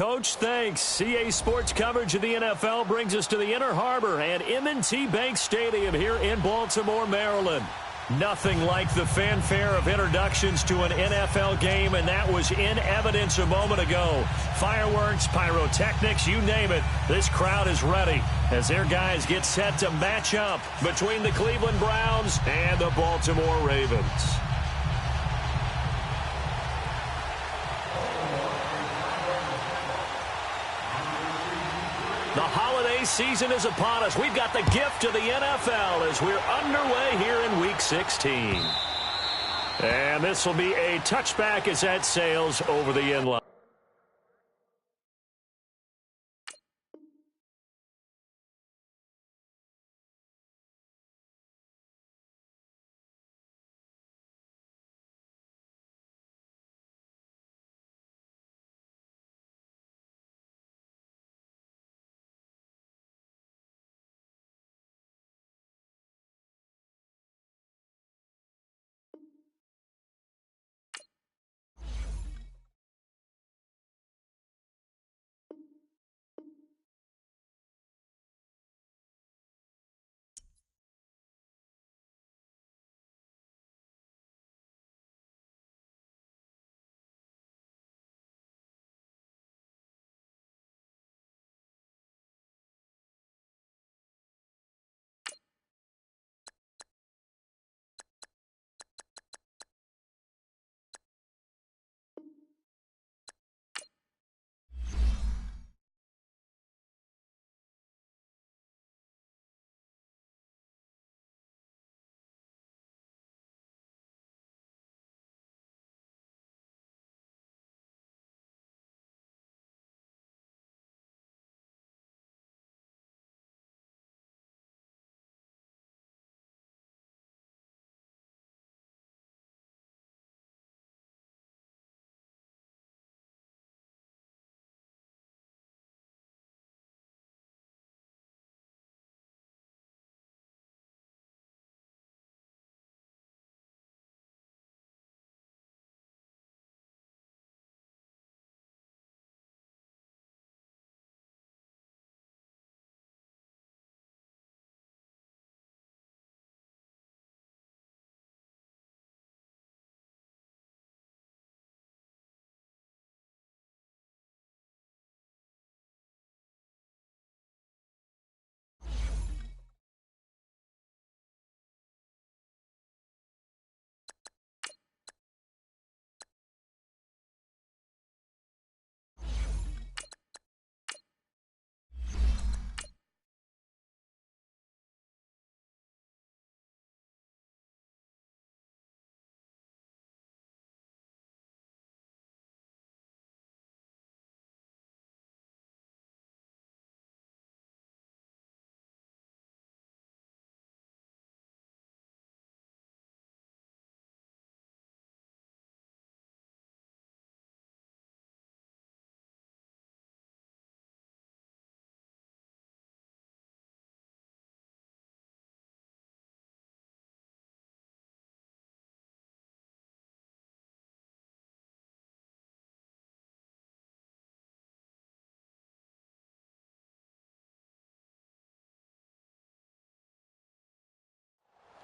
Coach, thanks. CA Sports coverage of the NFL brings us to the Inner Harbor and M&T Bank Stadium here in Baltimore, Maryland. Nothing like the fanfare of introductions to an NFL game, and that was in evidence a moment ago. Fireworks, pyrotechnics, you name it. This crowd is ready as their guys get set to match up between the Cleveland Browns and the Baltimore Ravens. The holiday season is upon us. We've got the gift of the NFL as we're underway here in Week 16. And this will be a touchback as that sails over the end line.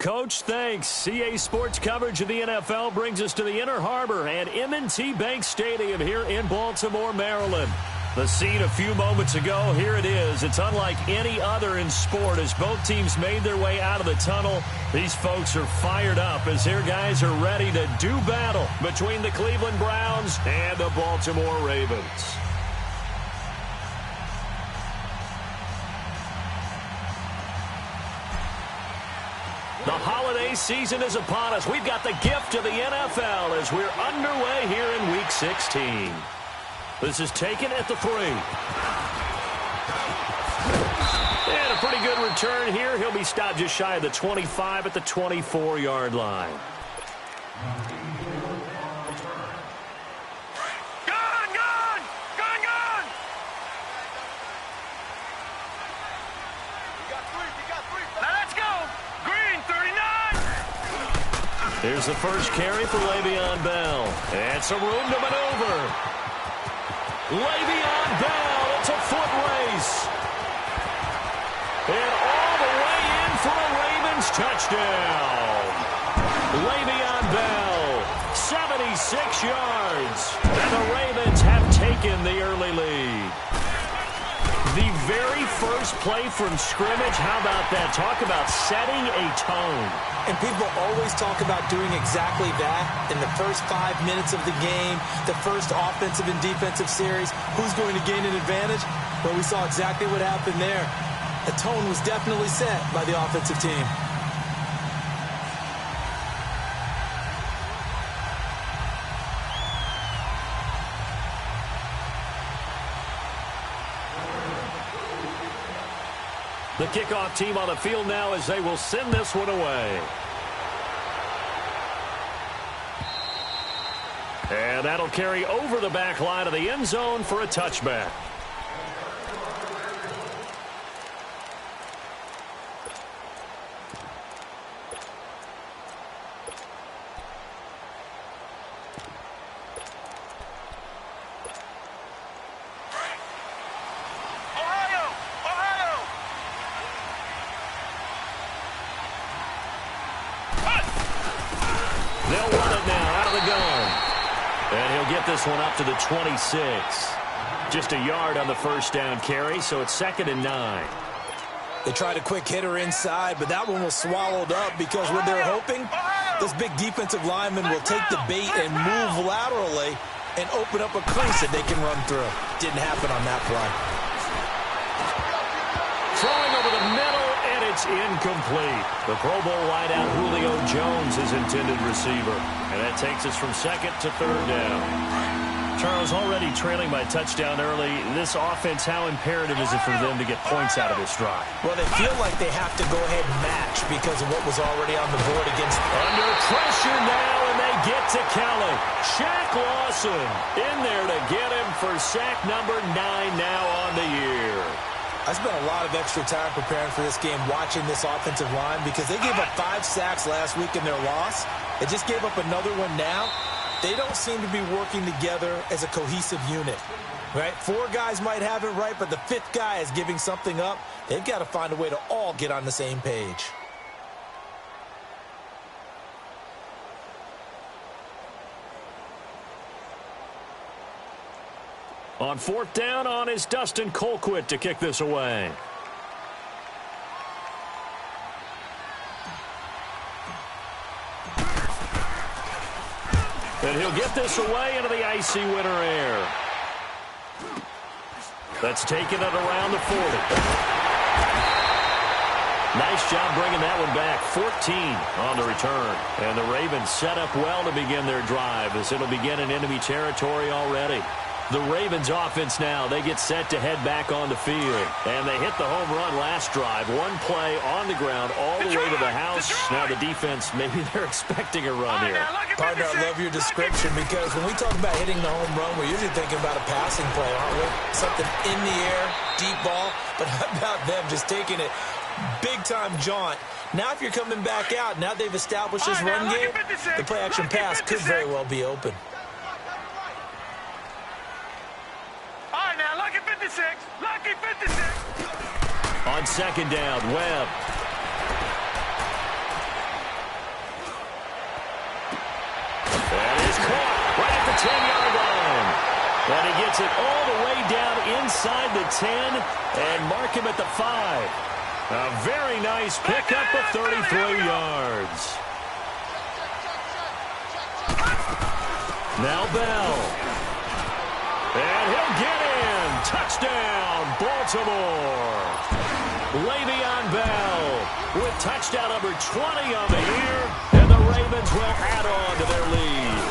Coach. Thanks. CA Sports coverage of the NFL brings us to the Inner Harbor and M&T Bank Stadium here in Baltimore, Maryland. The scene a few moments ago, here it is. It's unlike any other in sport as both teams made their way out of the tunnel. These folks are fired up as their guys are ready to do battle between the Cleveland Browns and the Baltimore Ravens. The holiday season is upon us. We've got the gift of the NFL as we're underway here in Week 16. This is taken at the 3. And a pretty good return here. He'll be stopped just shy of the 25 at the 24-yard line. Here's the first carry for Le'Veon Bell. And some room to maneuver. Le'Veon Bell, it's a foot race. And all the way in for a Ravens touchdown. Le'Veon Bell, 76 yards. And the Ravens have taken the early lead. The very first play from scrimmage, how about that? Talk about setting a tone. And people always talk about doing exactly that in the first 5 minutes of the game, the first offensive and defensive series. Who's going to gain an advantage? Well, we saw exactly what happened there. The tone was definitely set by the offensive team. The kickoff team on the field now as they will send this one away. And that'll carry over the back line of the end zone for a touchback. This one up to the 26. Just a yard on the first down carry, so it's 2nd and 9. They tried a quick hitter inside, but that one was swallowed up because what they're hoping, this big defensive lineman will take the bait and move laterally and open up a crease that they can run through. Didn't happen on that play. Throwing over the middle, and it's incomplete. The Pro Bowl wideout Julio Jones is intended receiver. And that takes us from 2nd to 3rd down. Charles, already trailing by touchdown early. This offense, how imperative is it for them to get points out of this drive? Well, they feel like they have to go ahead and match because of what was already on the board against them. Under pressure now, and they get to Kelly. Shaq Lawson in there to get him for sack number 9 now on the year. I spent a lot of extra time preparing for this game watching this offensive line because they gave up 5 sacks last week in their loss. They just gave up another one now. They don't seem to be working together as a cohesive unit, right? 4 guys might have it right, but the 5th guy is giving something up. They've got to find a way to all get on the same page. On 4th down, on is Dustin Colquitt to kick this away. And he'll get this away into the icy winter air. That's taken it around the 40. Nice job bringing that one back. 14 on the return. And the Ravens set up well to begin their drive as it'll begin in enemy territory already. The Ravens offense now, they get set to head back on the field. And they hit the home run last drive. One play on the ground all the way to the house. Now the defense, maybe they're expecting a run here. Partner, I love your description because when we talk about hitting the home run, we're usually thinking about a passing play, aren't we? Something in the air, deep ball. But how about them just taking it big-time jaunt? Now if you're coming back out, now they've established this run game, the play-action pass could very well be open. Lucky 56. 56. On 2nd down, Webb. 2 And he gets it all the way down inside the 10 and mark him at the 5. A very nice pickup of 33 yards. Now Bell. And he'll get in. Touchdown, Baltimore. Le'Veon Bell with touchdown number 20 on the year. And the Ravens will add on to their lead.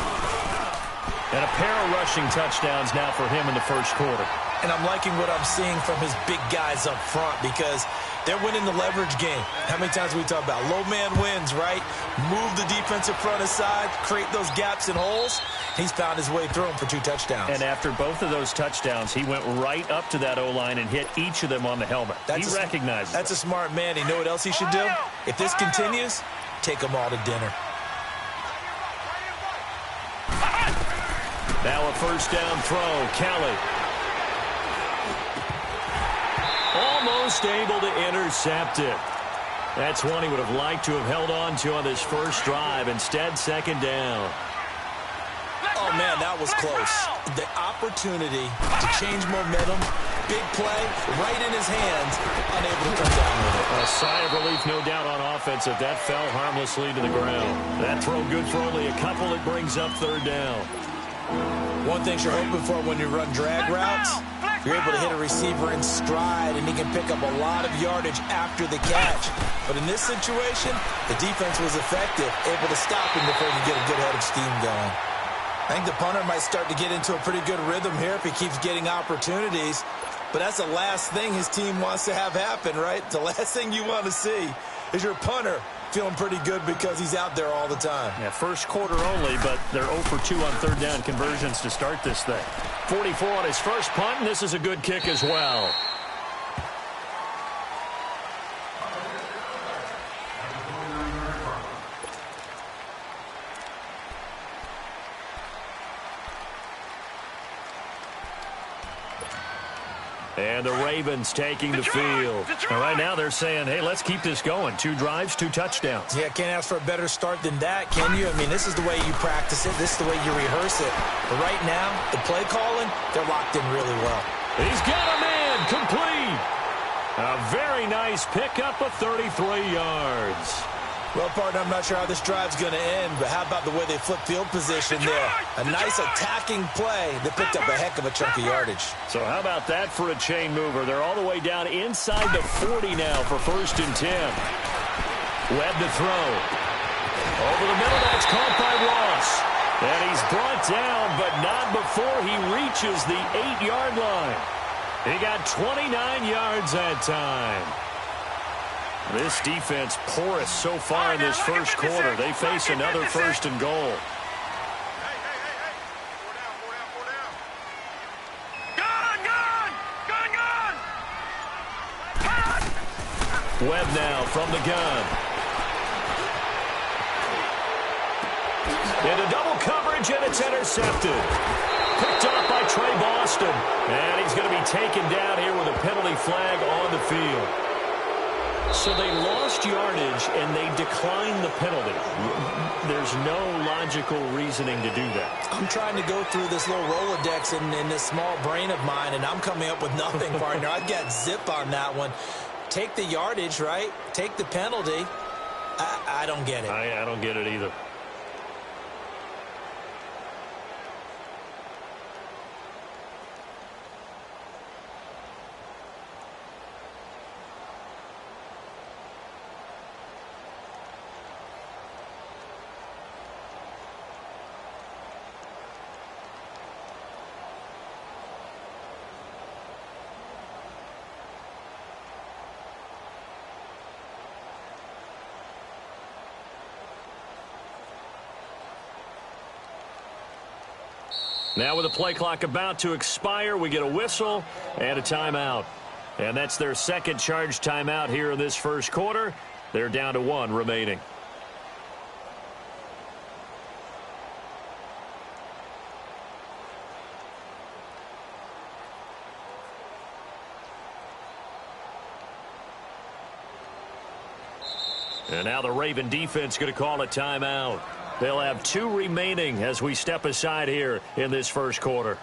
And a pair of rushing touchdowns now for him in the first quarter. And I'm liking what I'm seeing from his big guys up front because they're winning the leverage game. How many times we talk about low man wins, right? Move the defensive front aside, create those gaps and holes. He's found his way through them for 2 touchdowns. And after both of those touchdowns, he went right up to that O-line and hit each of them on the helmet. He recognizes That's a smart man. You know what else he should do? If this continues, take them all to dinner. Now a first down throw. Kelly. Almost able to intercept it. That's one he would have liked to have held on to on this first drive. Instead, second down. Oh, man, that was close. The opportunity to change momentum, big play, right in his hands, unable to come down with it. A sigh of relief, no doubt, on offense if that fell harmlessly to the ground. That throw good for only a couple. It brings up third down. One thing you're hoping for when you run drag routes, you're able to hit a receiver in stride, and he can pick up a lot of yardage after the catch. But in this situation, the defense was effective, able to stop him before he could get a good head of steam going. I think the punter might start to get into a pretty good rhythm here if he keeps getting opportunities. But that's the last thing his team wants to have happen, right? The last thing you want to see is your punter feeling pretty good because he's out there all the time. Yeah, first quarter only, but they're 0 for 2 on third down conversions to start this thing. 44 on his first punt, and this is a good kick as well. And the Ravens taking the field. And right now they're saying, hey, let's keep this going. 2 drives, 2 touchdowns. Yeah, can't ask for a better start than that, can you? I mean, this is the way you practice it. This is the way you rehearse it. But right now, the play calling, they're locked in really well. He's got a man complete. A very nice pickup of 33 yards. Well, partner, I'm not sure how this drive's going to end, but how about the way they flip field position there? A nice attacking play that picked up a heck of a chunk of yardage. So how about that for a chain mover? They're all the way down inside the 40 now for 1st and 10. Webb to throw. Over the middle, that's caught by Ross. And he's brought down, but not before he reaches the 8-yard line. He got 29 yards that time. This defense porous so far in this first quarter. They face another 1st and goal. Webb now from the gun. Into double coverage, and it's intercepted. Picked up by Trey Boston. And he's going to be taken down here with a penalty flag on the field. So they lost yardage, and they declined the penalty. There's no logical reasoning to do that. I'm trying to go through this little Rolodex in this small brain of mine, and I'm coming up with nothing, partner. I've got zip on that one. Take the yardage, right? Take the penalty. I don't get it. I don't get it either. Now with the play clock about to expire, we get a whistle and a timeout. And that's their second charge timeout here in this first quarter. They're down to 1 remaining. And now the Raven defense going to call a timeout. They'll have 2 remaining as we step aside here in this first quarter.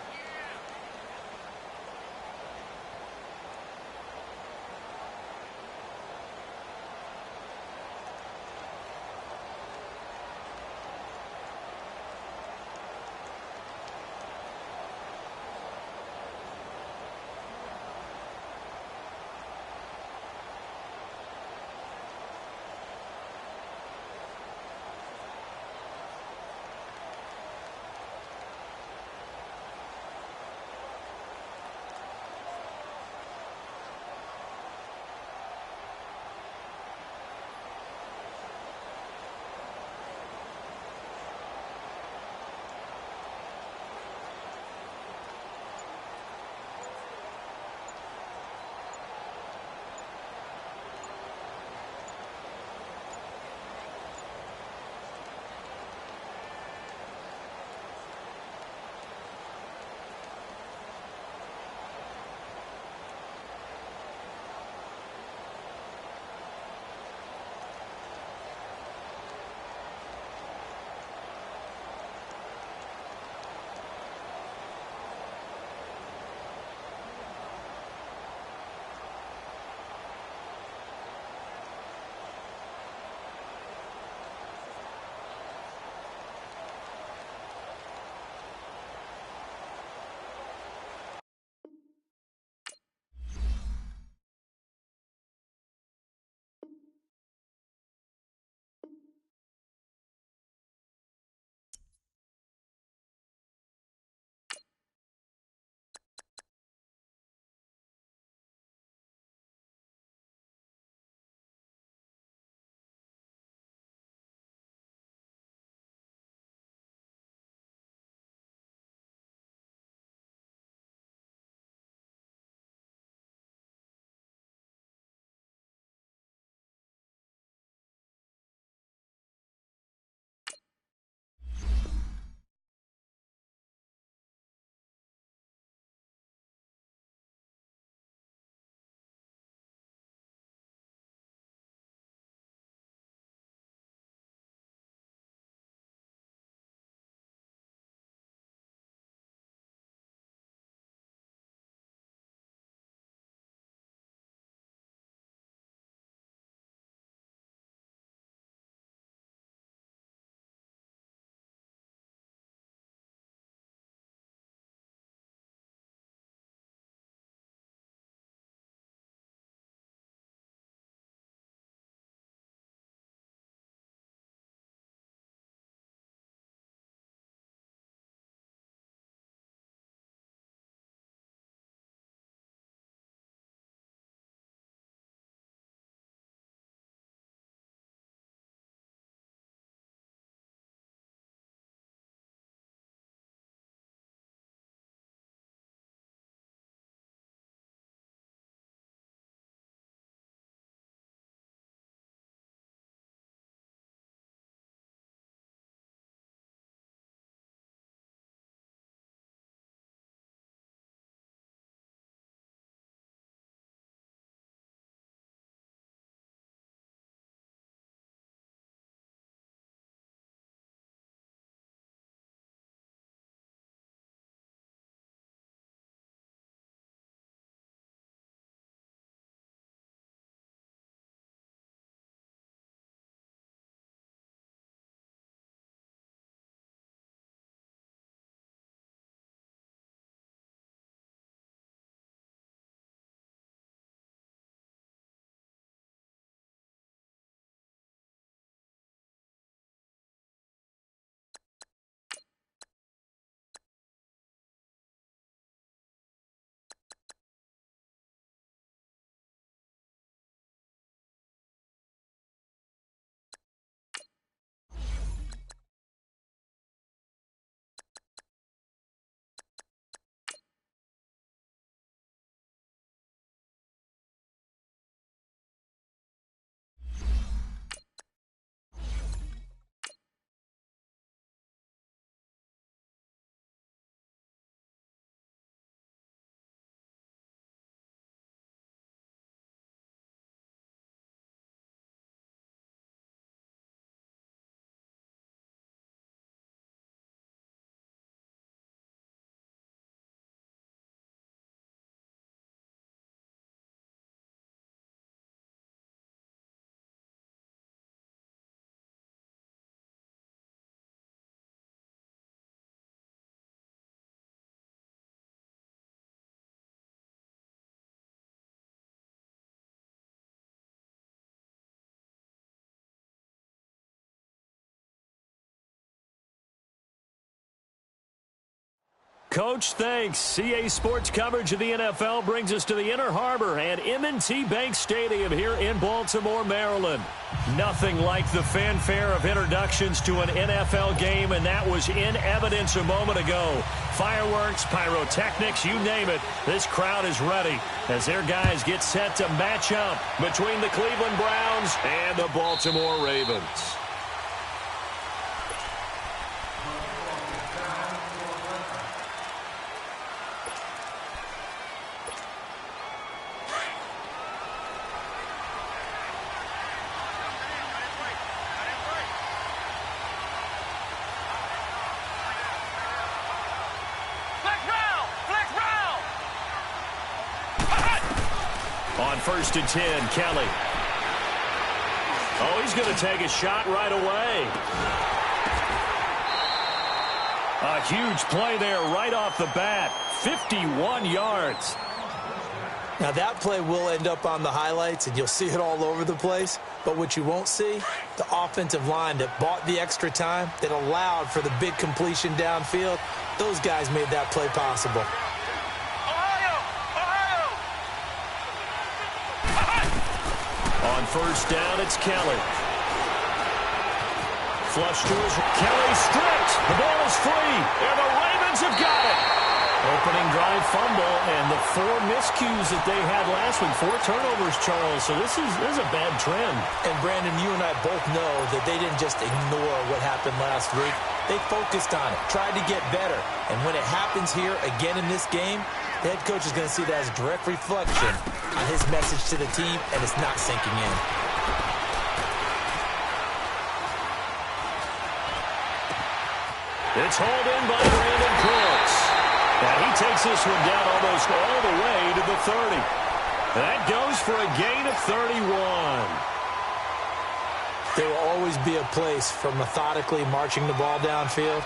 Coach, thanks. CA Sports coverage of the NFL brings us to the Inner Harbor at M&T Bank Stadium here in Baltimore, Maryland. Nothing like the fanfare of introductions to an NFL game, and that was in evidence a moment ago. Fireworks, pyrotechnics, you name it. This crowd is ready as their guys get set to match up between the Cleveland Browns and the Baltimore Ravens. On 1st and 10, Kelly. Oh, he's going to take a shot right away. A huge play there right off the bat. 51 yards. Now, that play will end up on the highlights, and you'll see it all over the place. But what you won't see, the offensive line that bought the extra time, that allowed for the big completion downfield, those guys made that play possible. On 1st down, it's Kelly. Flush to his... Kelly stripped. The ball is free, and the Ravens have got it. Opening drive fumble, and the 4 miscues that they had last week. 4 turnovers, Charles. So this is a bad trend. And, Brandon, you and I both know that they didn't just ignore what happened last week. They focused on it, tried to get better. And when it happens here again in this game, the head coach is going to see that as a direct reflection on his message to the team, and it's not sinking in. It's hauled in by Brandon Cooks. And he takes this one down almost all the way to the 30. That goes for a gain of 31. There will always be a place for methodically marching the ball downfield.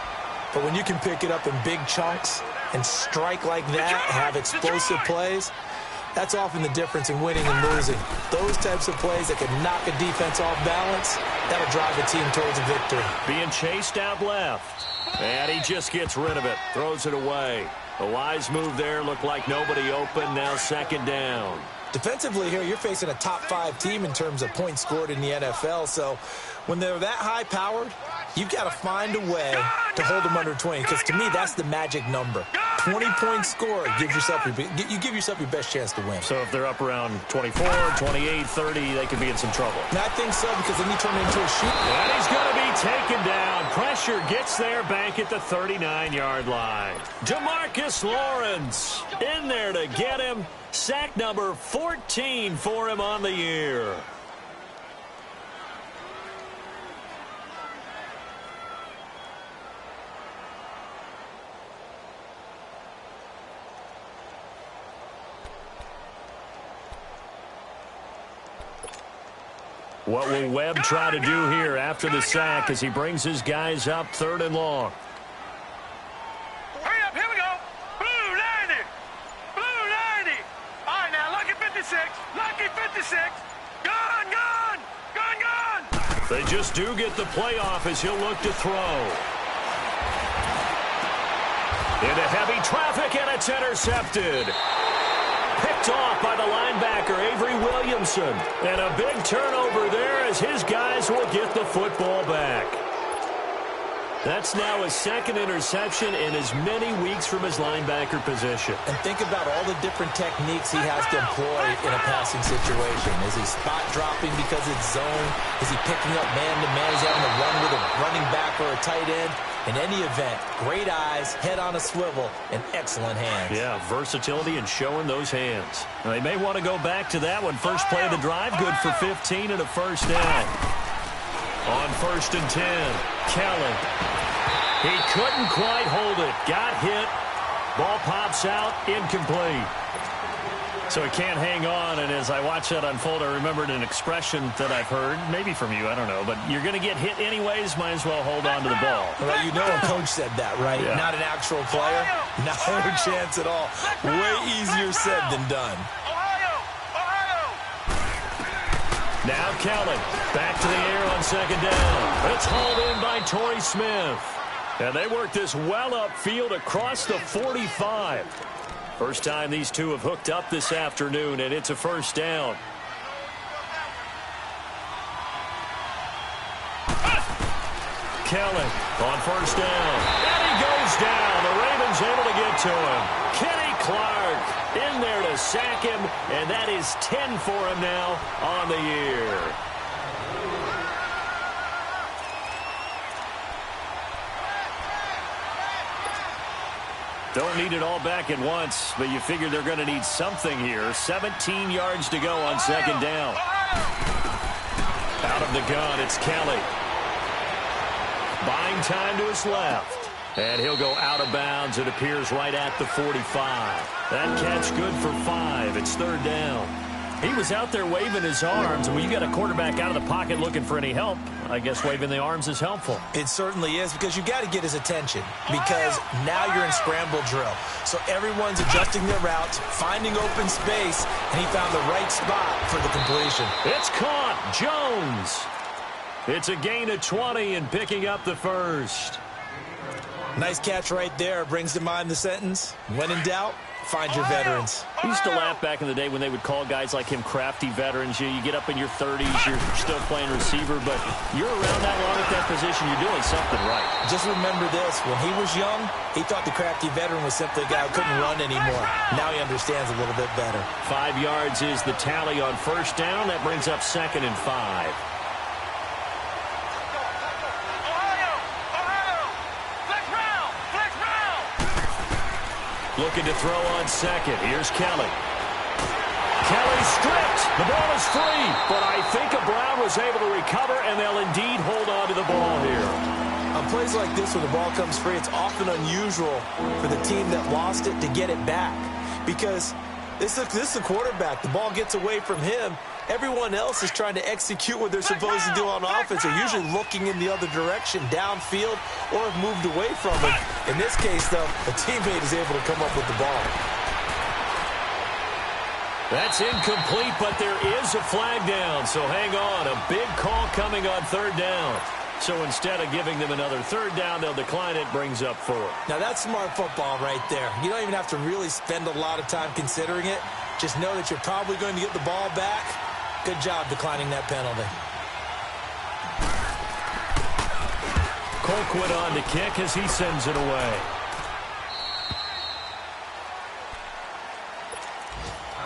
But when you can pick it up in big chunks and strike like that, have explosive plays, that's often the difference in winning and losing. Those types of plays that can knock a defense off balance, that'll drive a team towards a victory. Being chased out left. And he just gets rid of it. Throws it away. A wise move there. Looked like nobody open. Now 2nd down. Defensively here, you're facing a top 5 team in terms of points scored in the NFL. So when they're that high-powered, you've got to find a way to hold them under 20. Because to me, that's the magic number. 20-point score, you give yourself your best chance to win. So if they're up around 24, 28, 30, they could be in some trouble. And I think so, because then you turn it into a shoot. And he's going to be taken down. Pressure gets there back at the 39-yard line. DeMarcus Lawrence in there to get him. Sack number 14 for him on the year. What will Webb try to do here after the sack as he brings his guys up 3rd and long? Hurry up, here we go. Blue 90. Blue 90. All right, now, lucky 56. Lucky 56. Gone, gone. Gone, gone. They just do get the playoff as he'll look to throw. Into heavy traffic, and it's intercepted. Picked off by the linebacker, Avery Williamson. And a big turnover there as his guys will get the football back. That's now his 2nd interception in as many weeks from his linebacker position. And think about all the different techniques he has to employ in a passing situation. Is he spot dropping because it's zone? Is he picking up man-to-man? Is he having to run with a running back or a tight end? In any event, great eyes, head on a swivel, and excellent hands. Yeah, versatility and showing those hands. Now, they may want to go back to that one. First play of the drive, good for 15 and a 1st down. On 1st and 10, Kelly. He couldn't quite hold it. Got hit. Ball pops out, incomplete. So he can't hang on, and as I watch that unfold, I remembered an expression that I've heard, maybe from you, I don't know, but you're going to get hit anyways, might as well hold on to the ball. Well, you know a coach said that, right? Yeah. Not an actual player. Not a chance at all. Way easier said than done. Now Kelly, back to the air on 2nd down. It's hauled in by Torrey Smith. And they work this well upfield across the 45. First time these two have hooked up this afternoon, and it's a first down. Kelly on first down. And he goes down. The Ravens able to get to him. Kenny Clark in there to sack him, and that is 10 for him now on the year. Don't need it all back at once, but you figure they're going to need something here. 17 yards to go on second down. Out of the gun, it's Kelly. Buying time to his left. And he'll go out of bounds. It appears right at the 45. That catch good for 5. It's third down. He was out there waving his arms, and when you got a quarterback out of the pocket looking for any help, I guess waving the arms is helpful. It certainly is, because you got to get his attention, because now you're in scramble drill. So everyone's adjusting their routes, finding open space, and he found the right spot for the completion. It's caught. Jones. It's a gain of 20 and picking up the first. Nice catch right there. Brings to mind the sentence, when in doubt, find your veterans. I used to laugh back in the day when they would call guys like him crafty veterans. You get up in your 30s, you're still playing receiver, but you're around that long at that position, you're doing something right. Just remember this, when he was young, he thought the crafty veteran was simply a guy who couldn't run anymore. Now he understands a little bit better. 5 yards is the tally on first down. That brings up 2nd and 5. Looking to throw on second. Here's Kelly. Kelly stripped. The ball is free. But I think Brown was able to recover, and they'll indeed hold on to the ball here. On plays like this, when the ball comes free, it's often unusual for the team that lost it to get it back. Because this is the quarterback. The ball gets away from him. Everyone else is trying to execute what they're supposed to do on offense. They're usually looking in the other direction, downfield, or have moved away from it. In this case, though, a teammate is able to come up with the ball. That's incomplete, but there is a flag down, so hang on. A big call coming on third down. So instead of giving them another third down, they'll decline it, brings up 4. Now, that's smart football right there. You don't even have to really spend a lot of time considering it. Just know that you're probably going to get the ball back. Good job declining that penalty. Colquitt on to kick as he sends it away.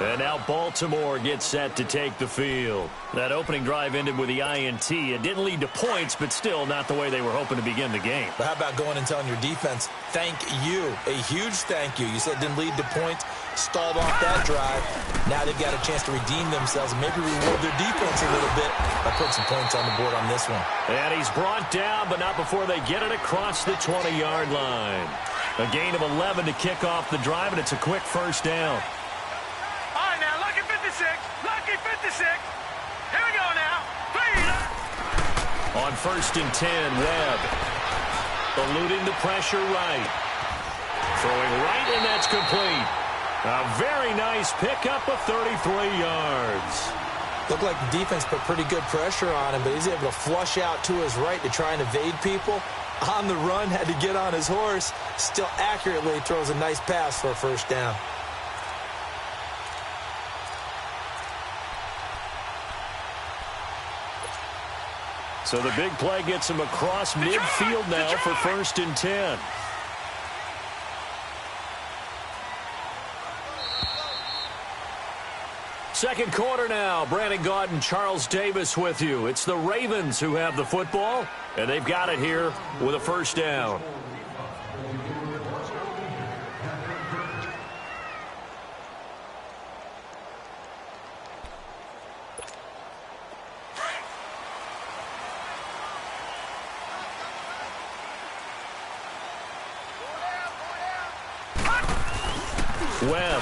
And now Baltimore gets set to take the field. That opening drive ended with the INT. It didn't lead to points, but still not the way they were hoping to begin the game. But how about going and telling your defense, thank you, a huge thank you. You said it didn't lead to points, stalled off that drive. Now they've got a chance to redeem themselves and maybe reward their defense a little bit by putting some points on the board on this one. And he's brought down, but not before they get it across the 20-yard line. A gain of 11 to kick off the drive, and it's a quick first down. Lucky 56. Here we go now. Please. On 1st and 10, Webb. Eluding the pressure right. Throwing right, and that's complete. A very nice pickup of 33 yards. Looked like the defense put pretty good pressure on him, but he's able to flush out to his right to try and evade people. On the run, had to get on his horse. Still accurately throws a nice pass for a first down. So the big play gets him across midfield now for 1st and 10. Second quarter now. Brandon Gaudin, Charles Davis with you. It's the Ravens who have the football, and they've got it here with a first down. Webb.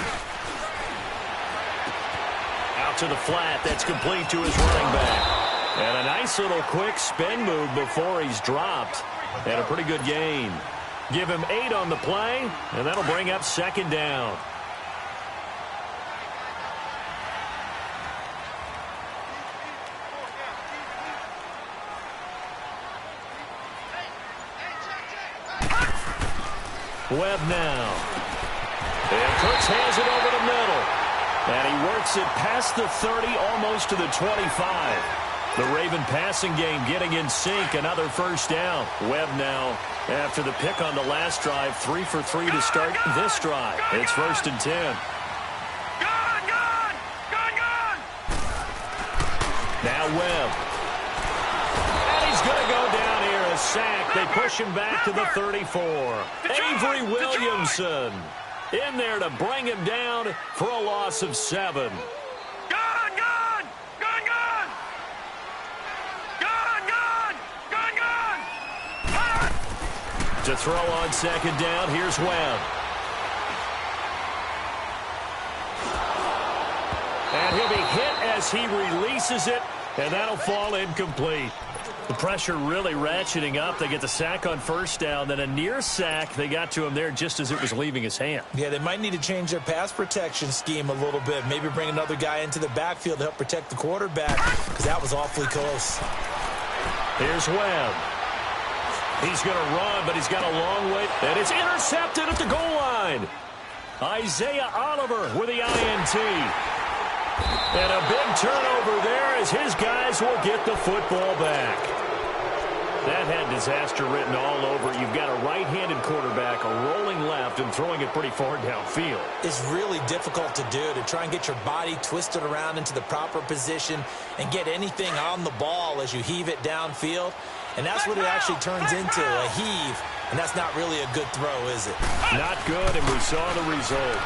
Out to the flat. That's complete to his running back. And a nice little quick spin move before he's dropped. And a pretty good gain. Give him 8 on the play, and that'll bring up 2nd down. Webb now. And Cooks hands it over the middle. And he works it past the 30, almost to the 25. The Raven passing game getting in sync. Another first down. Webb now, after the pick on the last drive, 3 for 3 to start this drive. It's 1st and 10. Now Webb. And he's going to go down here. A sack. They push him back to the 34. Avery Williamson in there to bring him down for a loss of 7. To throw on 2nd down, here's Webb. And he'll be hit as he releases it, and that'll fall incomplete. The pressure really ratcheting up. They get the sack on 1st down, then a near sack. They got to him there just as it was leaving his hand. Yeah, they might need to change their pass protection scheme a little bit. Maybe bring another guy into the backfield to help protect the quarterback, because that was awfully close. Here's Webb. He's going to run, but he's got a long way. And it's intercepted at the goal line. Isaiah Oliver with the INT. And a big turnover there as his guys will get the football back. That had disaster written all over it. You've got a right-handed quarterback, a rolling left, and throwing it pretty far downfield. It's really difficult to do, to try and get your body twisted around into the proper position and get anything on the ball as you heave it downfield. And that's what it actually turns into, a heave. And that's not really a good throw, is it? Not good, and we saw the result.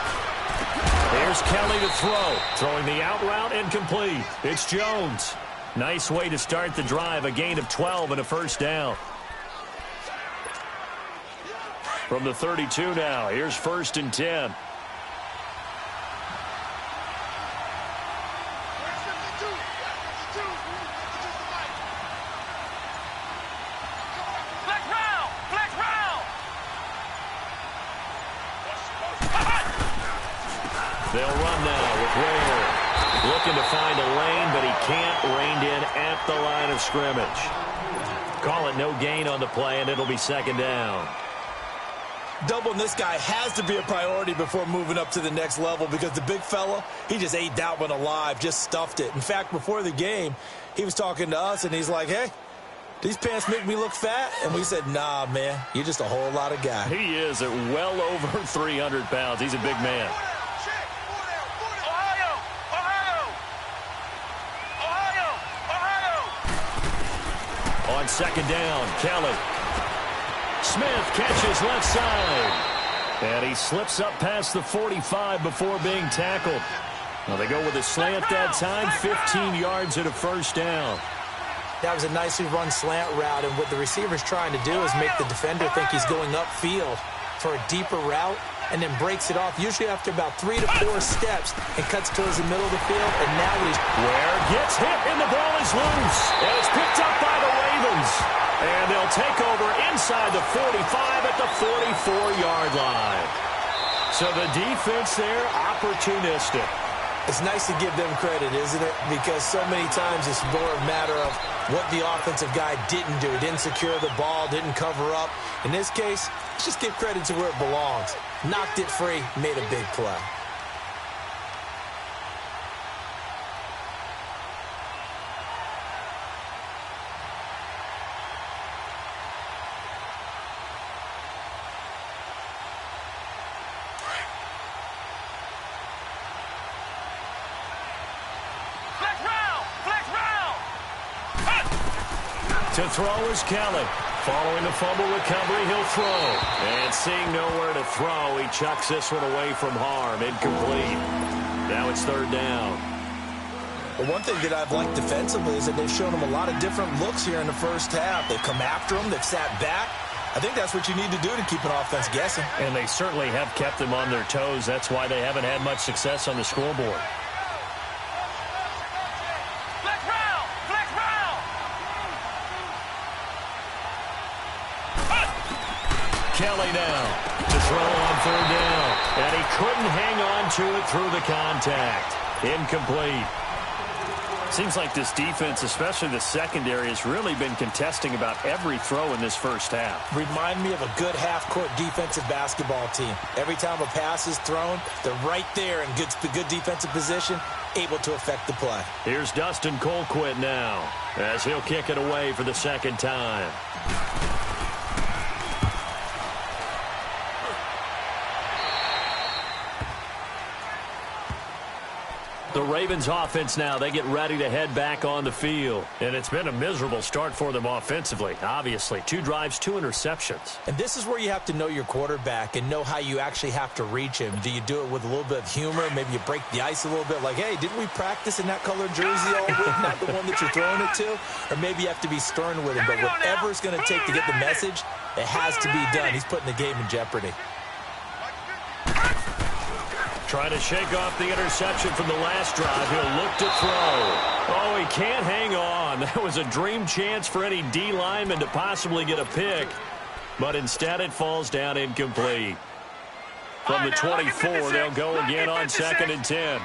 Here's Kelly to throw. Throwing the out route incomplete. It's Jones. Nice way to start the drive. A gain of 12 and a 1st down. From the 32 now. Here's 1st and 10. They'll run now with Ware. Looking to find a lane, but he can't. Reined in at the line of scrimmage. Call it no gain on the play, and it'll be 2nd down. Doubling this guy has to be a priority before moving up to the next level, because the big fella, he just ate that one alive, just stuffed it. In fact, before the game, he was talking to us, and he's like, hey, these pants make me look fat? And we said, nah, man, you're just a whole lot of guy. He is at well over 300 pounds. He's a big man. On 2nd down, Kelly. Smith catches left side. And he slips up past the 45 before being tackled. Now they go with a slant that time, 15 yards and a 1st down. That was a nicely run slant route, and what the receiver's trying to do is make the defender think he's going upfield for a deeper route, and then breaks it off, usually after about 3 to 4 steps, and cuts towards the middle of the field, and now he's... Ware gets hit, and the ball is loose. And it's picked up by the Ravens. And they'll take over inside the 45 at the 44-yard line. So the defense there, opportunistic. It's nice to give them credit, isn't it? Because so many times it's more a matter of what the offensive guy didn't do. Didn't secure the ball, didn't cover up. In this case, let's just give credit to where it belongs. Knocked it free, made a big play. To throw is Kelly. Following the fumble recovery, he'll throw. And seeing nowhere to throw, he chucks this one away from harm. Incomplete. Now it's 3rd down. Well, one thing that I've liked defensively is that they've shown him a lot of different looks here in the first half. They've come after him. They've sat back. I think that's what you need to do to keep an offense guessing. And they certainly have kept them on their toes. That's why they haven't had much success on the scoreboard. Kelly now to throw on 3rd down. And he couldn't hang on to it through the contact. Incomplete. Seems like this defense, especially the secondary, has really been contesting about every throw in this first half. Remind me of a good half-court defensive basketball team. Every time a pass is thrown, they're right there in good defensive position, able to affect the play. Here's Dustin Colquitt now, as he'll kick it away for the second time. The Ravens offense now, they get ready to head back on the field. And it's been a miserable start for them offensively, obviously. 2 drives, 2 interceptions. And this is where you have to know your quarterback and know how you actually have to reach him. Do you do it with a little bit of humor? Maybe you break the ice a little bit like, hey, didn't we practice in that colored jersey all week, not the one that you're throwing it to? Or maybe you have to be stern with him. But whatever it's going to take to get the message, it has to be done. He's putting the game in jeopardy. Trying to shake off the interception from the last drive. He'll look to throw. Oh, he can't hang on. That was a dream chance for any D lineman to possibly get a pick. But instead it falls down incomplete. From the 24, they'll go again on 2nd and 10.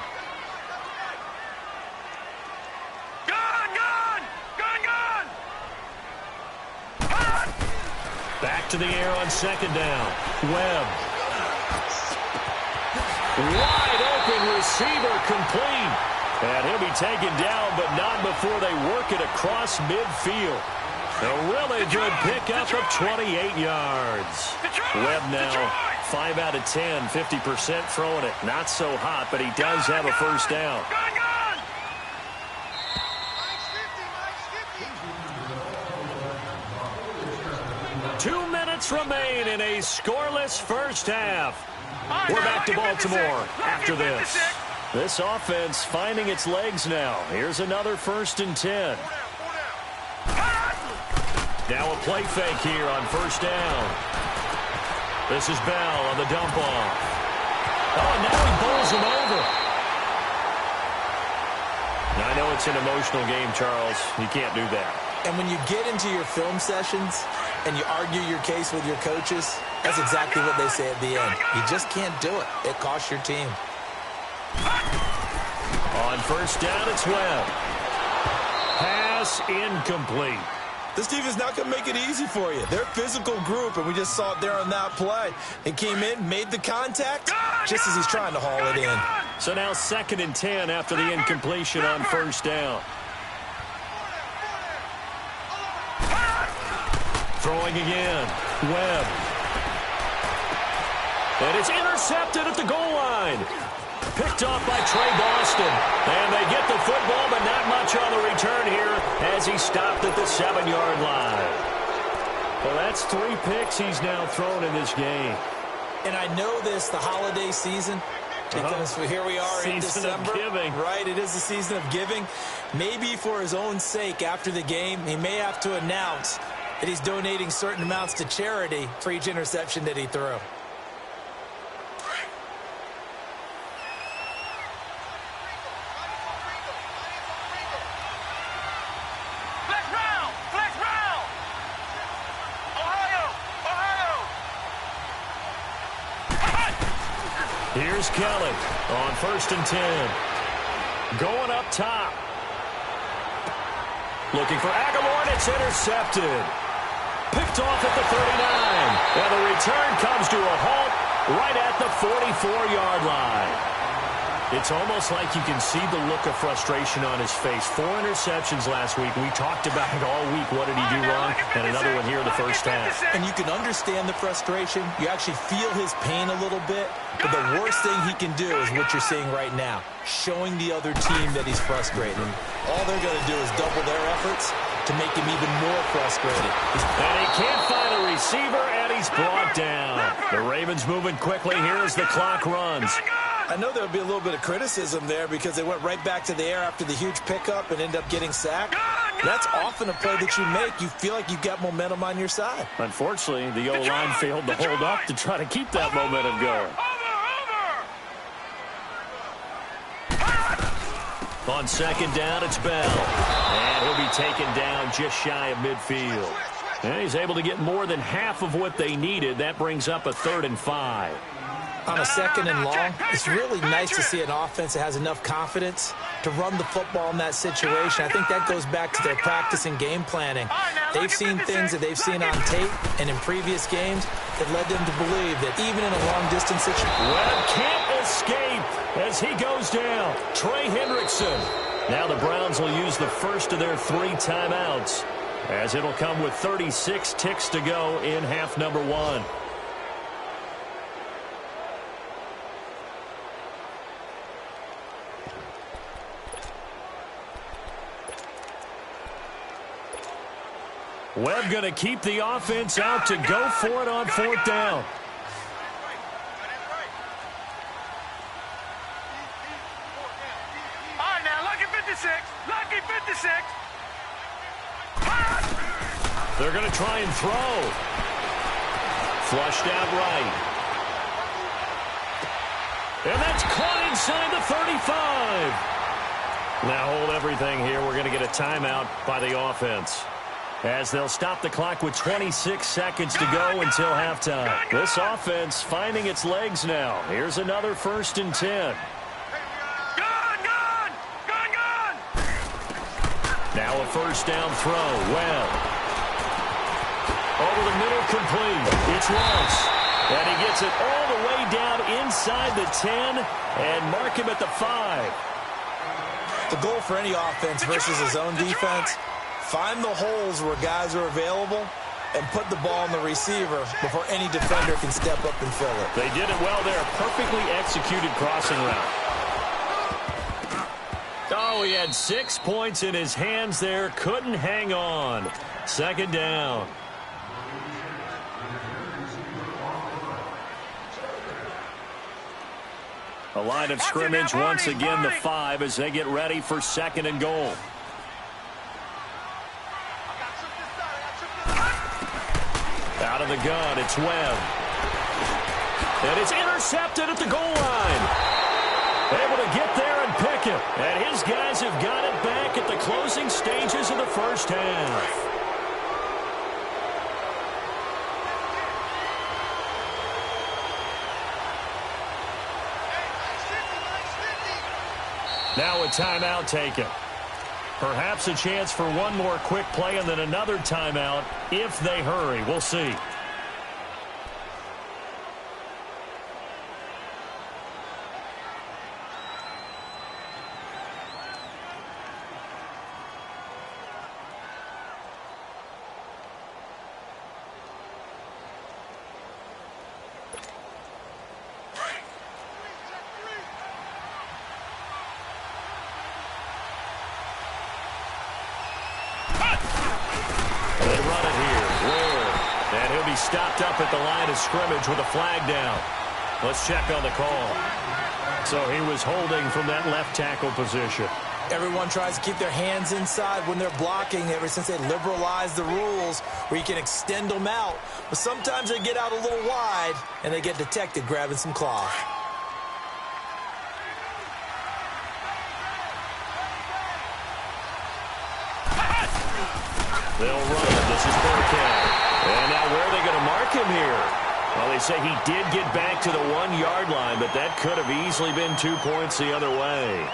Back to the air on 2nd down. Webb. Wide open receiver complete. And he'll be taken down, but not before they work it across midfield. A really good pickup of 28 yards. Webb now 5 out of 10, 50% throwing it. Not so hot, but he does have a first down. 2 minutes remain in a scoreless first half. We're back to Baltimore after this. This offense finding its legs now. Here's another 1st and 10. Now a play fake here on 1st down. This is Bell on the dump off. Oh, and now he bowls him over. Now, I know it's an emotional game, Charles. You can't do that. And when you get into your film sessions and you argue your case with your coaches, that's exactly what they say at the end. You just can't do it. It costs your team. On 1st down, it's Webb. Pass incomplete. This defense not going to make it easy for you. They're a physical group, and we just saw it there on that play. It came in, made the contact, just as he's trying to haul it in. So now 2nd and 10 after the incompletion on 1st down. Throwing again. Webb. And it's intercepted at the goal line. Picked off by Trey Boston. And they get the football, but not much on the return here as he stopped at the 7-yard line. Well, that's 3 picks he's now thrown in this game. And I know this, the holiday season, because here we are in December. Season of giving. Right, it is the season of giving. Maybe for his own sake after the game, he may have to announce that he's donating certain amounts to charity for each interception that he threw. Here's Kelly on 1st and 10. Going up top. Looking for Aguilar, and it's intercepted. Picked off at the 39. And the return comes to a halt right at the 44-yard line. It's almost like you can see the look of frustration on his face. 4 interceptions last week. We talked about it all week. What did he do wrong? And another one here in the first half. And you can understand the frustration. You actually feel his pain a little bit. But the worst thing he can do is what you're seeing right now, showing the other team that he's frustrated. All they're going to do is double their efforts to make him even more frustrated. And he can't find a receiver, and he's brought down. The Ravens moving quickly here as the clock runs. I know there would be a little bit of criticism there because they went right back to the air after the huge pickup and ended up getting sacked. That's often a play that you make. You feel like you've got momentum on your side. Unfortunately, the O-line failed to hold up to try to keep that momentum going. On 2nd down, it's Bell. And he'll be taken down just shy of midfield. And he's able to get more than half of what they needed. That brings up a 3rd and 5. On a second and long, it's really nice to see an offense that has enough confidence to run the football in that situation. I think that goes back to their practice and game planning. They've seen things that they've seen on tape and in previous games that led them to believe that even in a long-distance situation... Webb can't escape as he goes down. Trey Hendrickson. Now the Browns will use the first of their 3 timeouts, as it'll come with 36 ticks to go in half number 1. Webb going to keep the offense out to go for it on 4th down. All right, now, lucky 56. Lucky 56. They're going to try and throw. Flushed out right. And that's caught inside the 35. Now hold everything here. We're going to get a timeout by the offense, as they'll stop the clock with 26 seconds to go until halftime. This offense finding its legs now. Here's another 1st and 10. Now a 1st down throw. Well, over the middle, complete. It's Ross. And he gets it all the way down inside the 10 and mark him at the 5. The goal for any offense versus his own defense: find the holes where guys are available and put the ball on the receiver before any defender can step up and fill it. They did it well there. Perfectly executed crossing route. Oh, he had 6 points in his hands there. Couldn't hang on. 2nd down. A line of scrimmage once again, the 5, as they get ready for 2nd and goal. Out of the gun, it's Webb. And it's intercepted at the goal line. Able to get there and pick it. And his guys have got it back at the closing stages of the 1st half. Now a timeout taken. Perhaps a chance for one more quick play and then another timeout if they hurry. We'll see. Stopped up at the line of scrimmage with a flag down. Let's check on the call. So he was holding from that left tackle position. Everyone tries to keep their hands inside when they're blocking ever since they liberalized the rules where you can extend them out. But sometimes they get out a little wide and they get detected grabbing some cloth. They'll run. This is Burkhead. And now where are they going to mark him here? Well, they say he did get back to the 1-yard line, but that could have easily been 2 points the other way.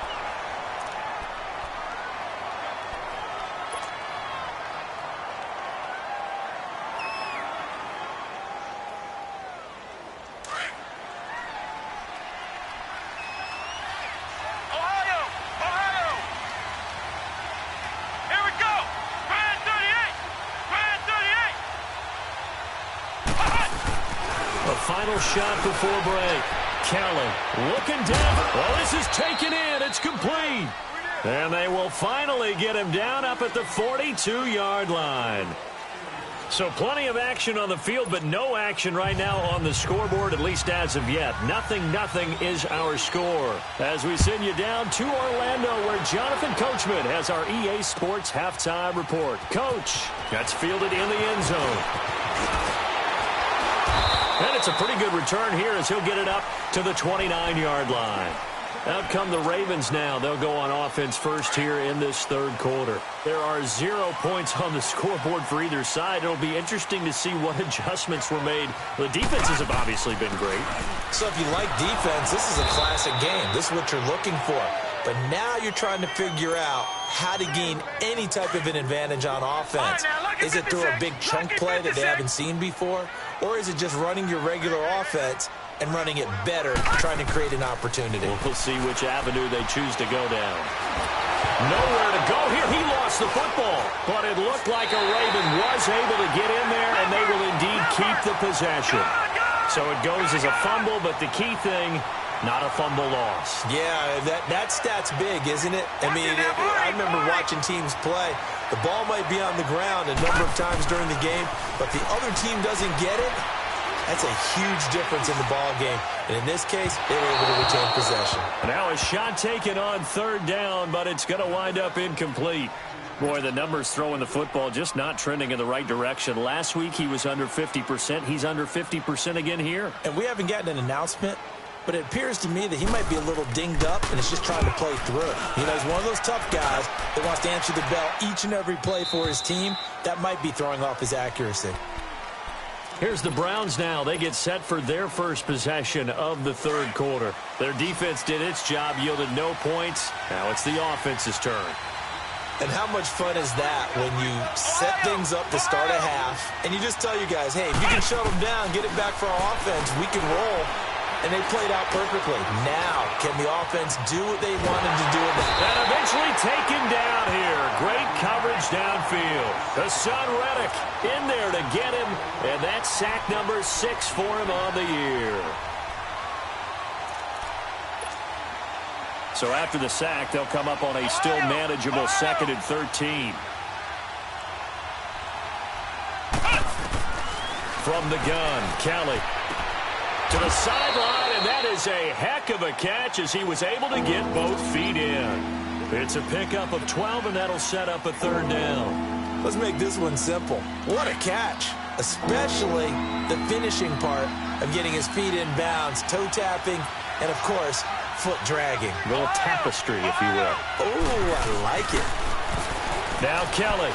Final shot before break. Kelly looking down. Well, this is taken in. It's complete. And they will finally get him down up at the 42-yard line. So plenty of action on the field, but no action right now on the scoreboard, at least as of yet. 0-0 is our score. As we send you down to Orlando, where Jonathan Coachman has our EA Sports halftime report. Coach, that's fielded in the end zone. And it's a pretty good return here as he'll get it up to the 29-yard line. Out come the Ravens now. They'll go on offense first here in this third quarter. There are 0 points on the scoreboard for either side. It'll be interesting to see what adjustments were made. The defenses have obviously been great. So if you like defense, this is a classic game. This is what you're looking for. But now you're trying to figure out how to gain any type of an advantage on offense. Is it through a big chunk play that they haven't seen before? Or is it just running your regular offense and running it better, trying to create an opportunity? We'll see which avenue they choose to go down. Nowhere to go here. He lost the football. But it looked like a Raven was able to get in there, and they will indeed keep the possession. So it goes as a fumble, but the key thing, not a fumble loss. Yeah, that stat's big, isn't it? I mean, I remember watching teams play. The ball might be on the ground a number of times during the game, but the other team doesn't get it. That's a huge difference in the ball game. And in this case, they were able to retain possession. Now a shot taken on third down, but it's going to wind up incomplete. Boy, the numbers throwing the football just not trending in the right direction. Last week he was under 50%. He's under 50% again here. And we haven't gotten an announcement, but it appears to me that he might be a little dinged up and is just trying to play through. You know, he's one of those tough guys that wants to answer the bell each and every play for his team. That might be throwing off his accuracy. Here's the Browns now. They get set for their first possession of the third quarter. Their defense did its job, yielded no points. Now it's the offense's turn. And how much fun is that when you set things up to start a half, and you just tell you guys, hey, if you can shut them down, get it back for our offense, we can roll. And they played out perfectly. Now, can the offense do what they wanted to do? And eventually taken down here. Great coverage downfield. Hassan Reddick in there to get him. And that's sack number 6 for him on the year. So after the sack, they'll come up on a still manageable 2nd and 13. From the gun, Kelly. To the sideline, and that is a heck of a catch as he was able to get both feet in. It's a pickup of 12, and that'll set up a third down. Let's make this one simple. What a catch, especially the finishing part of getting his feet in bounds, toe tapping, and, of course, foot dragging. A little tapestry, if you will. Oh, I like it. Now Kelly.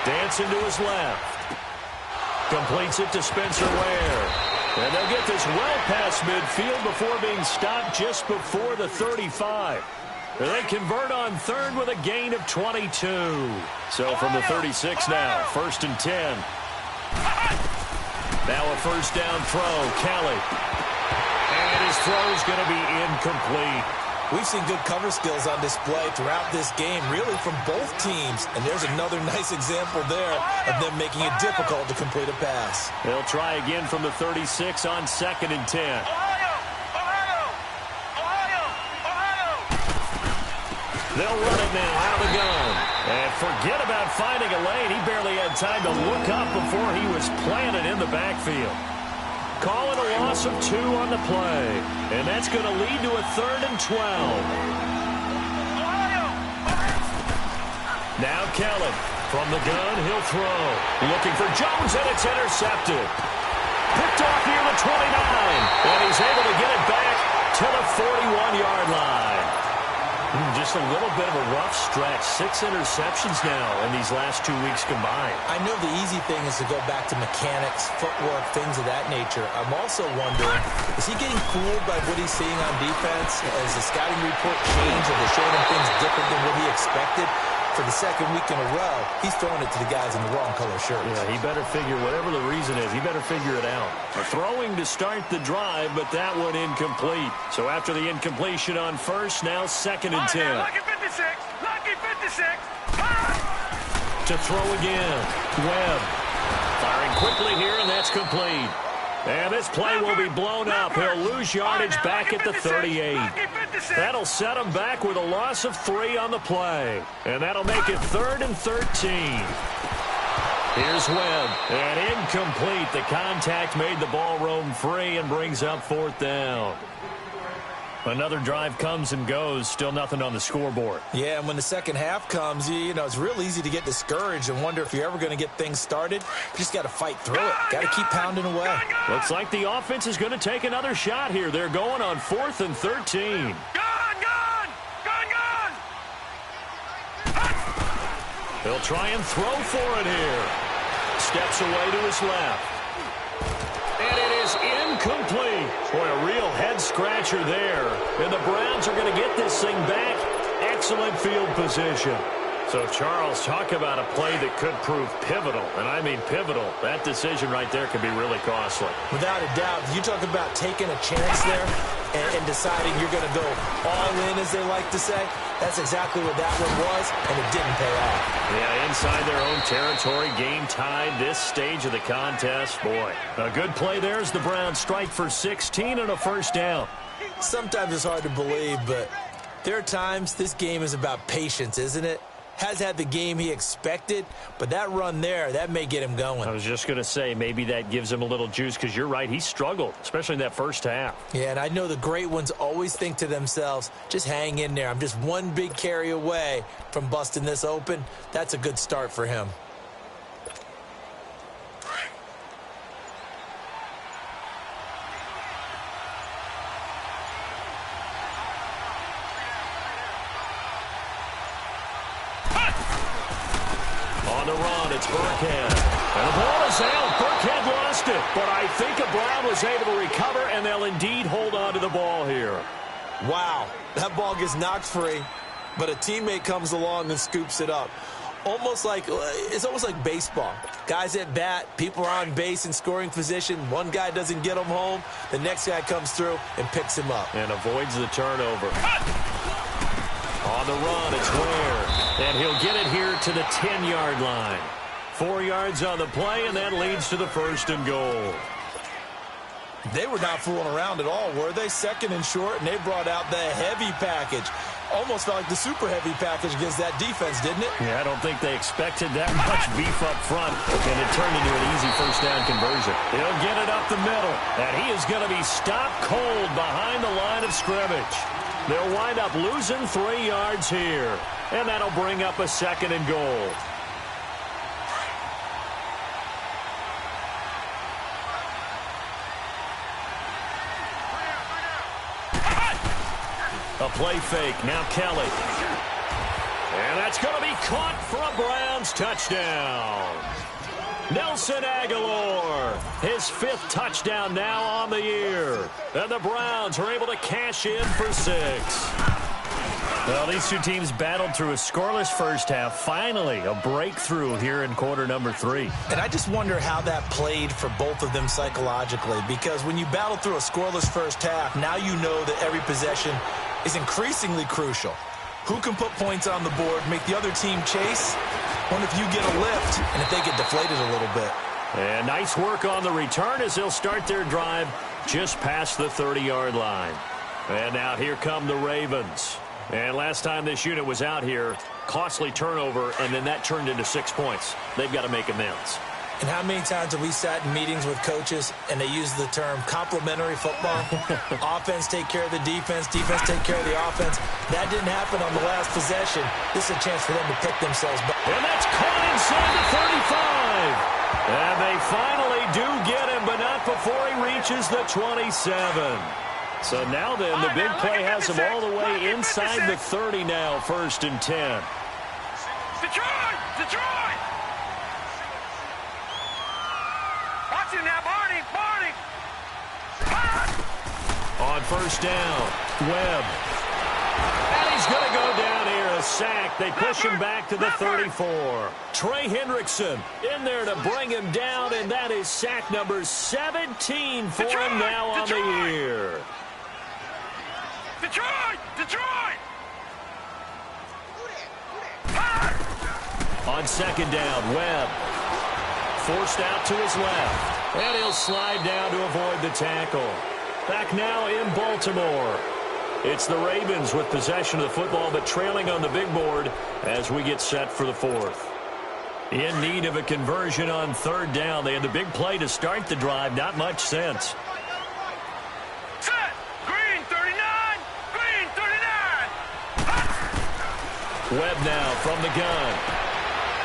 Dancing to his left. Completes it to Spencer Ware. And they'll get this well past midfield before being stopped just before the 35. They convert on third with a gain of 22. So from the 36 now, 1st and 10. Now a first down throw, Kelly. And his throw's going to be incomplete. We've seen good cover skills on display throughout this game, really from both teams. And there's another nice example there of them making it difficult to complete a pass. They'll try again from the 36 on 2nd and 10. They'll run it now out of the gun. And forget about finding a lane. He barely had time to look up before he was planted in the backfield. Call it a loss of 2 on the play. And that's going to lead to a 3rd and 12. Now Kelly. From the gun, he'll throw. Looking for Jones, and it's intercepted. Picked off near the 29. And he's able to get it back to the 41-yard line. Just a little bit of a rough stretch. 6 interceptions now in these last 2 weeks combined. I know the easy thing is to go back to mechanics, footwork, things of that nature. I'm also wondering, is he getting fooled by what he's seeing on defense? Has the scouting report changed? Are they showing him things different than what he expected? For the 2nd week in a row, he's throwing it to the guys in the wrong color shirts. Yeah, he better figure, whatever the reason is, he better figure it out. Throwing to start the drive, but that one incomplete. So after the incompletion on first, now 2nd and 10. Lucky 56! Lucky 56! To throw again. Webb. Firing quickly here, and that's complete. And this play will be blown up. He'll lose yardage back at the 38. That'll set him back with a loss of 3 on the play. And that'll make it 3rd and 13. Here's Webb. And incomplete. The contact made the ball roam free and brings up 4th down. Another drive comes and goes, still nothing on the scoreboard. Yeah, and when the second half comes, you know, it's real easy to get discouraged and wonder if you're ever going to get things started. You just got to fight through it. Got to keep pounding away. Looks like the offense is going to take another shot here. They're going on 4th and 13. He'll try and throw for it here. Steps away to his left. And it is incomplete. Boy, a real head-scratcher there. And the Browns are going to get this thing back. Excellent field position. So, Charles, talk about a play that could prove pivotal. And I mean pivotal. That decision right there could be really costly. Without a doubt, you talk about taking a chance there and deciding you're going to go all in, as they like to say. That's exactly what that one was, and it didn't pay off. Yeah, inside their own territory, game tied this stage of the contest. Boy, a good play there as the Browns strike for 16 and a first down. Sometimes it's hard to believe, but there are times this game is about patience, isn't it? Has had the game he expected, but that run there, that may get him going. I was just going to say, maybe that gives him a little juice, because you're right, he struggled, especially in that first half. Yeah, and I know the great ones always think to themselves, just hang in there. I'm just one big carry away from busting this open. That's a good start for him. On the run, it's Burkhead. And the ball is out. Burkhead lost it. But I think a Brown was able to recover, and they'll indeed hold on to the ball here. Wow, that ball gets knocked free, but a teammate comes along and scoops it up. It's almost like baseball. Guys at bat, people are on base in scoring position. One guy doesn't get him home. The next guy comes through and picks him up. And avoids the turnover. On the run, it's Ware. And he'll get it here to the 10-yard line. 4 yards on the play, and that leads to the 1st and goal. They were not fooling around at all, were they? 2nd and short, and they brought out the heavy package. Almost felt like the super heavy package against that defense, didn't it? Yeah, I don't think they expected that much beef up front, and it turned into an easy first down conversion. He'll get it up the middle, and he is going to be stopped cold behind the line of scrimmage. They'll wind up losing 3 yards here, and that'll bring up a 2nd and goal. A play fake, now Kelly. And that's going to be caught for a Browns touchdown. Nelson Aguilar, his 5th touchdown now on the year. And the Browns are able to cash in for 6. Well, these two teams battled through a scoreless first half. Finally, a breakthrough here in quarter number 3. And I just wonder how that played for both of them psychologically, because when you battle through a scoreless first half, now you know that every possession is increasingly crucial. Who can put points on the board, make the other team chase? Wonder if you get a lift and if they get deflated a little bit. And nice work on the return as they'll start their drive just past the 30-yard line. And now here come the Ravens. And last time this unit was out here, costly turnover, and then that turned into 6 points. They've got to make amends. And how many times have we sat in meetings with coaches and they use the term complementary football? Offense take care of the defense, defense take care of the offense. That didn't happen on the last possession. This is a chance for them to pick themselves back. And that's caught inside the 35. And they finally do get him, but not before he reaches the 27. So now then, the big play has him all the way inside the 30 now, 1st and 10. Detroit! Detroit! Watch him now, Barney! Barney! On 1st down, Webb. And he's going to go down here, a sack. They push him back to the 34. Trey Hendrickson in there to bring him down, and that is sack number 17 for him now on the year. Detroit! Detroit! On 2nd down, Webb. Forced out to his left. And he'll slide down to avoid the tackle. Back now in Baltimore. It's the Ravens with possession of the football, but trailing on the big board as we get set for the 4th. In need of a conversion on 3rd down. They had the big play to start the drive. Not much sense. Set! Green, 39! Webb now from the gun.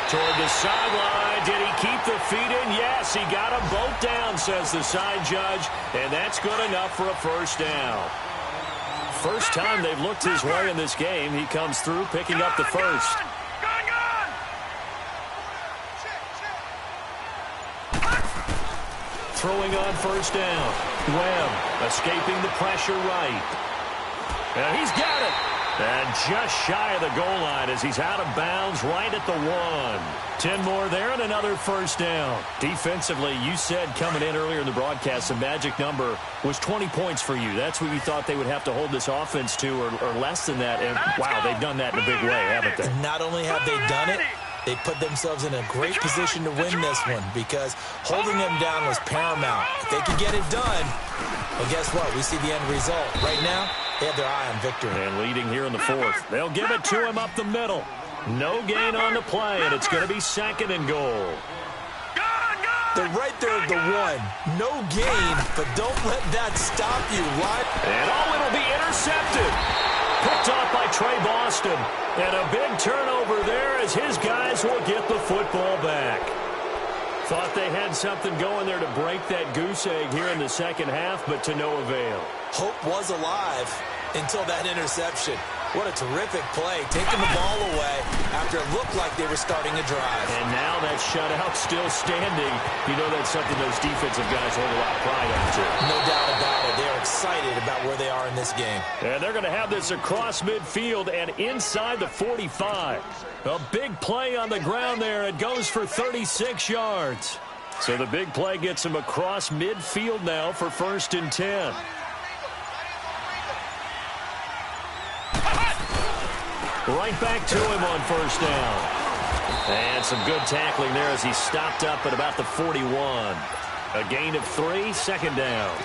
Toward the sideline. Did he keep the feet in? Yes, he got them both down, says the side judge. And that's good enough for a first down. First time they've looked his way in this game. He comes through picking up the first. Throwing on first down. Webb escaping the pressure right. And he's got it. And just shy of the goal line as he's out of bounds right at the 1. 10 more there and another first down. Defensively, you said coming in earlier in the broadcast, the magic number was 20 points for you. That's what you thought they would have to hold this offense to or less than that. And, wow, they've done that in a big way, haven't they? Not only have they done it, they put themselves in a great position to win this one because holding them down was paramount. If they could get it done, well, guess what? We see the end result. Right now, they have their eye on victory. And leading here in the 4th. They'll give it to him up the middle. No gain on the play, and it's going to be 2nd and goal. They're right there at the 1. No gain, but don't let that stop you, right? And it'll be intercepted. Picked off by Trey Boston. And a big turnover there as his guys will get the football back. Thought they had something going there to break that goose egg here in the second half, but to no avail. Hope was alive until that interception. What a terrific play, taking the ball away after it looked like they were starting a drive. And now that shutout still standing. You know that's something those defensive guys hold a lot of pride onto. No doubt about it. They're excited about where they are in this game. And they're going to have this across midfield and inside the 45. A big play on the ground there. It goes for 36 yards. So the big play gets him across midfield now for 1st and 10. Right back to him on first down. And some good tackling there as he stopped up at about the 41. A gain of 3, 2nd down.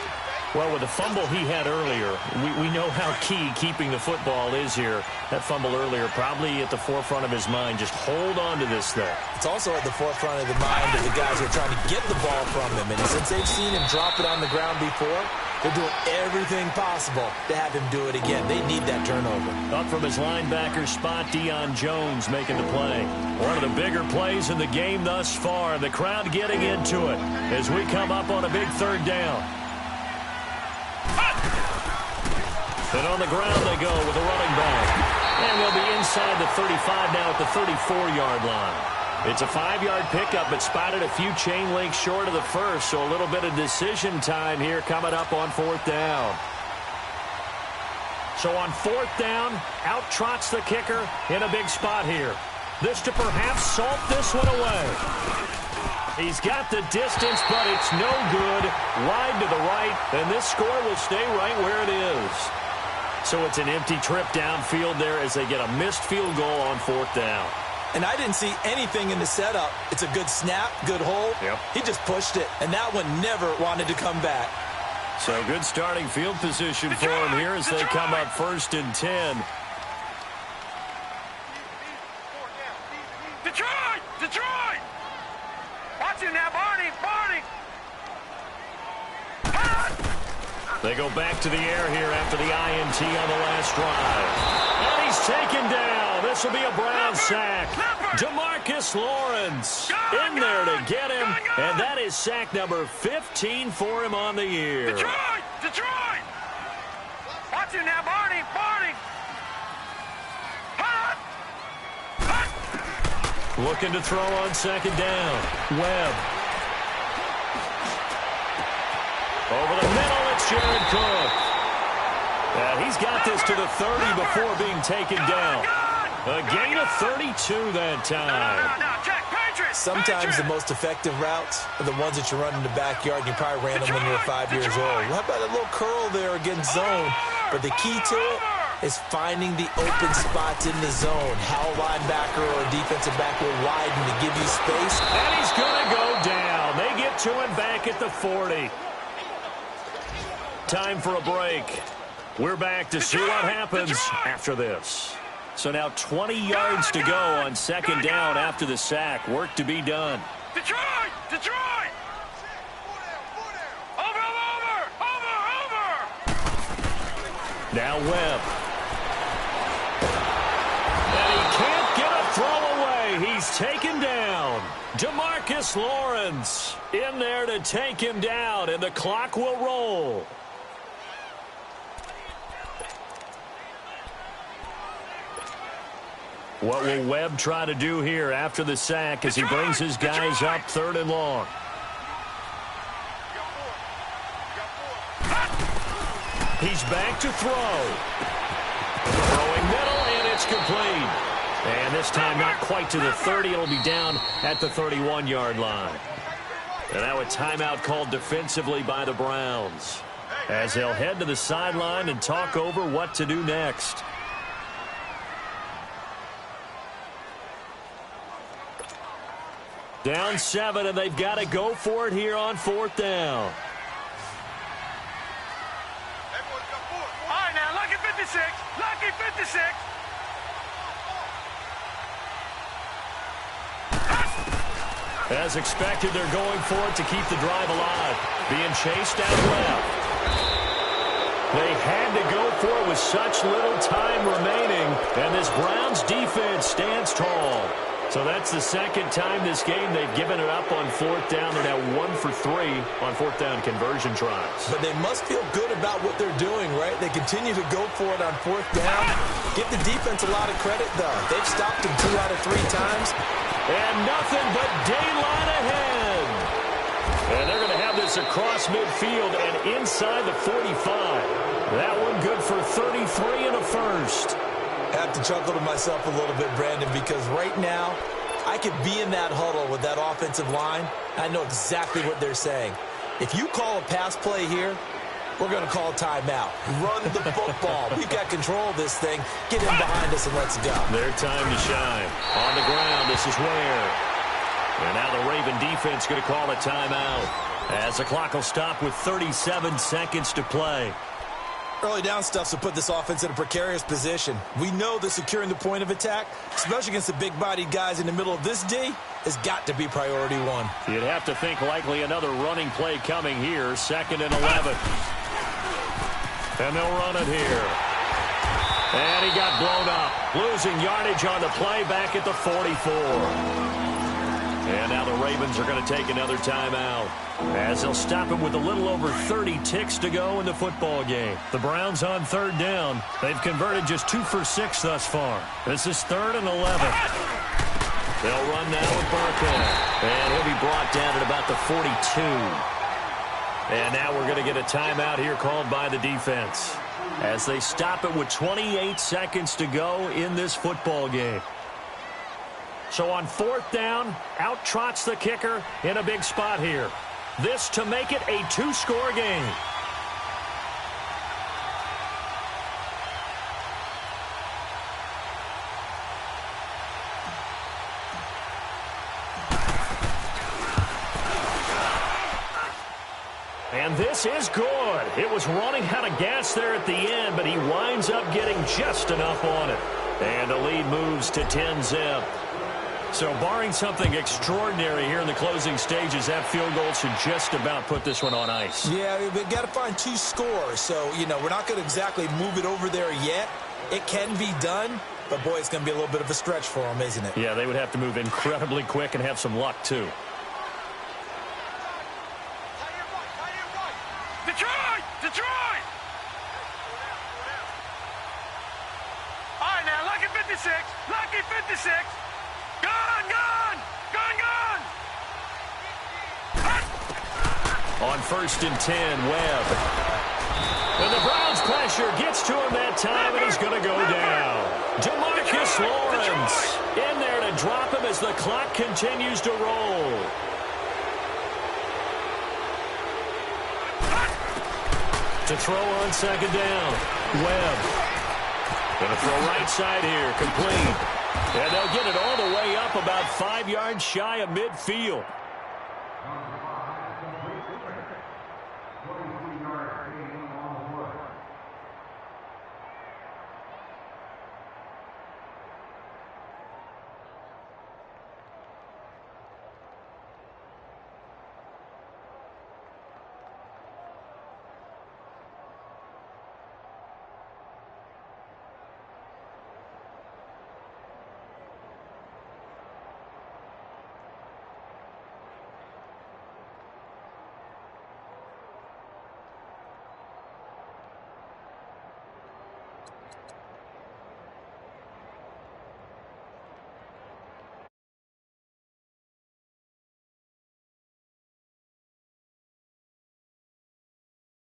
Well, with the fumble he had earlier, we know how key keeping the football is here. That fumble earlier probably at the forefront of his mind. Just hold on to this thing. It's also at the forefront of the mind of the guys who are trying to get the ball from him. And since they've seen him drop it on the ground before, they're doing everything possible to have him do it again. They need that turnover. Up from his linebacker spot, Deion Jones making the play. One of the bigger plays in the game thus far. The crowd getting into it as we come up on a big 3rd down. And on the ground they go with a running back. And they'll be inside the 35 now at the 34-yard line. It's a 5-yard pickup, but spotted a few chain links short of the first, so a little bit of decision time here coming up on 4th down. So on 4th down, out trots the kicker in a big spot here. This to perhaps salt this one away. He's got the distance, but it's no good. Wide to the right, and this score will stay right where it is. So it's an empty trip downfield there as they get a missed field goal on 4th down. And I didn't see anything in the setup. It's a good snap, good hold. Yep. He just pushed it, and that one never wanted to come back. So good starting field position for him here as they come up 1st and 10. Detroit! Detroit! Watch him now, Barney! Barney! They go back to the air here after the INT on the last drive. And he's taken down. This will be a Brown sack. DeMarcus Lawrence in there to get him. And that is sack number 15 for him on the year. Detroit! Detroit! Watch him now, Barney! Barney! Looking to throw on 2nd down. Webb. Over the middle, it's Jared Cook. And he's got this to the 30 before being taken down. A gain of 32 that time. Sometimes the most effective routes are the ones that you run in the backyard, and you probably ran them when you were 5 years old. How about a little curl there against zone? But the key to it is finding the open spots in the zone. How a linebacker or a defensive back will widen to give you space. And he's going to go down. They get to him back at the 40. Time for a break. We're back to see what happens after this. So now 20 yards to go on 2nd down after the sack. Work to be done. Detroit! Detroit! Over! Now Webb. And he can't DeMarcus Lawrence in there to take him down, and the clock will roll. What will Webb try to do here after the sack as he brings his guys up 3rd and long? He's back to throw. Throwing middle, and it's complete. And this time not quite to the 30. It'll be down at the 31-yard line. And now a timeout called defensively by the Browns as they'll head to the sideline and talk over what to do next. Down 7, and they've got to go for it here on 4th down. All right, now, lucky 56. Lucky 56. As expected, they're going for it to keep the drive alive. Being chased out left. They had to go for it with such little time remaining, and this Browns defense stands tall. So that's the second time this game they've given it up on 4th down. They're now 1 for 3 on 4th down conversion tries. But they must feel good about what they're doing, right? They continue to go for it on 4th down. Give the defense a lot of credit, though. They've stopped them 2 out of 3 times. And nothing but daylight ahead. And they're going to have this across midfield and inside the 45. That one good for 33 and a first. I have to chuckle to myself a little bit, Brandon, because right now I could be in that huddle with that offensive line. I know exactly what they're saying. If you call a pass play here, we're going to call a timeout. Run the football. We've got control of this thing. Get in behind us and let's go. Their time to shine. On the ground, this is Ware. And now the Raven defense going to call a timeout as the clock will stop with 37 seconds to play. Early down stuff to put this offense in a precarious position. We know that securing the point of attack, especially against the big-bodied guys in the middle of this D, has got to be priority 1. You'd have to think likely another running play coming here. 2nd and 11. And they'll run it here. And he got blown up. Losing yardage on the play back at the 44. And now the Ravens are going to take another timeout as they'll stop him with a little over 30 ticks to go in the football game. The Browns on 3rd down. They've converted just 2 for 6 thus far. This is 3rd and 11. They'll run now with Burkhead. And he'll be brought down at about the 42. And now we're going to get a timeout here called by the defense as they stop it with 28 seconds to go in this football game. So on 4th down, out trots the kicker in a big spot here. This to make it a 2-score game. And this is good. It was running out of gas there at the end, but he winds up getting just enough on it. And the lead moves to 10-zip. So barring something extraordinary here in the closing stages, that field goal should just about put this one on ice. Yeah, we've got to find 2 scores. So, you know, we're not going to exactly move it over there yet. It can be done, but, boy, it's going to be a little bit of a stretch for them, isn't it? Yeah, they would have to move incredibly quick and have some luck, too. Detroit! Detroit! All right, now, lucky 56. Lucky 56. Gun, gun! Gun, gun! On 1st and 10, Webb. And the Browns pressure gets to him that time, and he's going to go down. DeMarcus Lawrence in there to drop him as the clock continues to roll. To throw on 2nd down, Webb. Going to throw right side here, complete. And they'll get it all the way up about 5 yards shy of midfield.